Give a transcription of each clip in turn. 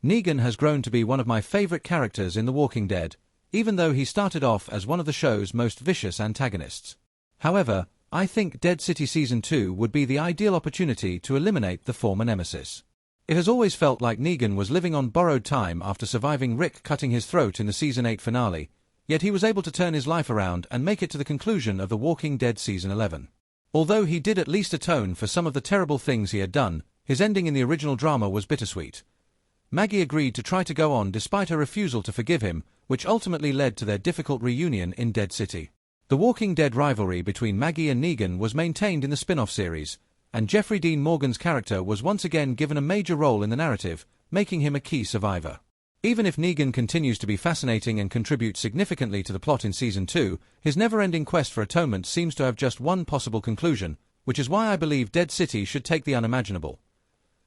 Negan has grown to be one of my favorite characters in The Walking Dead, even though he started off as one of the show's most vicious antagonists. However, I think Dead City Season 2 would be the ideal opportunity to eliminate the former nemesis. It has always felt like Negan was living on borrowed time after surviving Rick cutting his throat in the Season 8 finale, yet he was able to turn his life around and make it to the conclusion of The Walking Dead Season 11. Although he did at least atone for some of the terrible things he had done, his ending in the original drama was bittersweet. Maggie agreed to try to go on despite her refusal to forgive him, which ultimately led to their difficult reunion in Dead City. The Walking Dead rivalry between Maggie and Negan was maintained in the spin-off series, and Jeffrey Dean Morgan's character was once again given a major role in the narrative, making him a key survivor. Even if Negan continues to be fascinating and contribute significantly to the plot in Season 2, his never-ending quest for atonement seems to have just one possible conclusion, which is why I believe Dead City should take the unimaginable.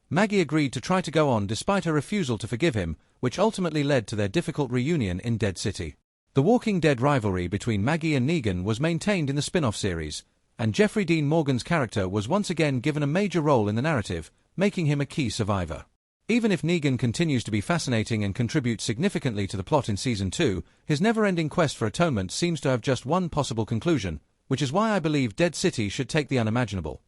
Maggie agreed to try to go on despite her refusal to forgive him, which ultimately led to their difficult reunion in Dead City. The Walking Dead rivalry between Maggie and Negan was maintained in the spin-off series, and Jeffrey Dean Morgan's character was once again given a major role in the narrative, making him a key survivor. Even if Negan continues to be fascinating and contribute significantly to the plot in Season 2, his never-ending quest for atonement seems to have just one possible conclusion, which is why I believe Dead City should take the unimaginable.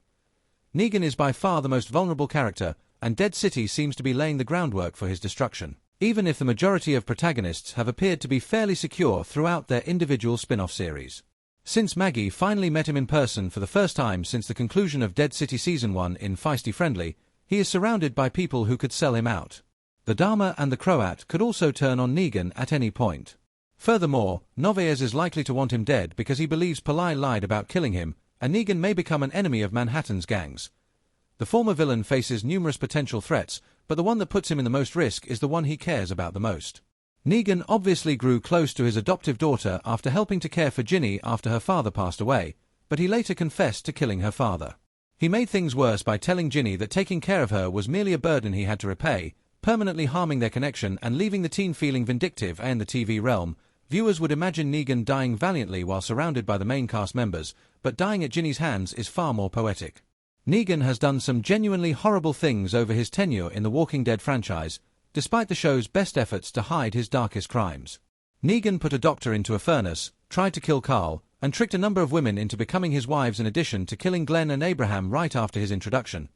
Negan is by far the most vulnerable character, and Dead City seems to be laying the groundwork for his destruction, even if the majority of protagonists have appeared to be fairly secure throughout their individual spin-off series. Since Maggie finally met him in person for the first time since the conclusion of Dead City Season 1 in Feisty Friendly, he is surrounded by people who could sell him out. The Dama and the Croat could also turn on Negan at any point. Furthermore, Narvaez is likely to want him dead because he believes Perlie lied about killing him, and Negan may become an enemy of Manhattan's gangs. The former villain faces numerous potential threats, but the one that puts him in the most risk is the one he cares about the most. Negan obviously grew close to his adoptive daughter after helping to care for Ginny after her father passed away, but he later confessed to killing her father. He made things worse by telling Ginny that taking care of her was merely a burden he had to repay, permanently harming their connection and leaving the teen feeling vindictive. In the TV realm, viewers would imagine Negan dying valiantly while surrounded by the main cast members, but dying at Ginny's hands is far more poetic. Negan has done some genuinely horrible things over his tenure in the Walking Dead franchise, despite the show's best efforts to hide his darkest crimes. Negan put a doctor into a furnace, tried to kill Carl, and tricked a number of women into becoming his wives in addition to killing Glenn and Abraham right after his introduction.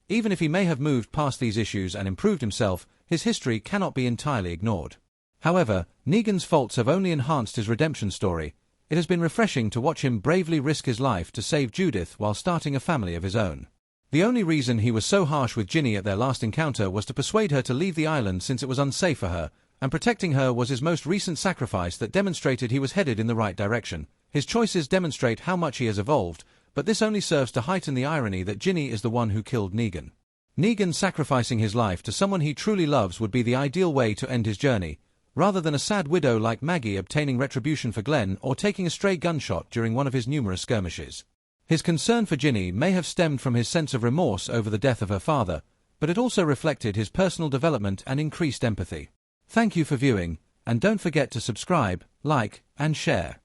Even if he may have moved past these issues and improved himself, his history cannot be entirely ignored. However, Negan's faults have only enhanced his redemption story. It has been refreshing to watch him bravely risk his life to save Judith while starting a family of his own. The only reason he was so harsh with Ginny at their last encounter was to persuade her to leave the island since it was unsafe for her, and protecting her was his most recent sacrifice that demonstrated he was headed in the right direction. His choices demonstrate how much he has evolved, but this only serves to heighten the irony that Ginny is the one who killed Negan. Negan sacrificing his life to someone he truly loves would be the ideal way to end his journey, rather than a sad widow like Maggie obtaining retribution for Glenn or taking a stray gunshot during one of his numerous skirmishes. His concern for Ginny may have stemmed from his sense of remorse over the death of her father, but it also reflected his personal development and increased empathy. Thank you for viewing, and don't forget to subscribe, like, and share.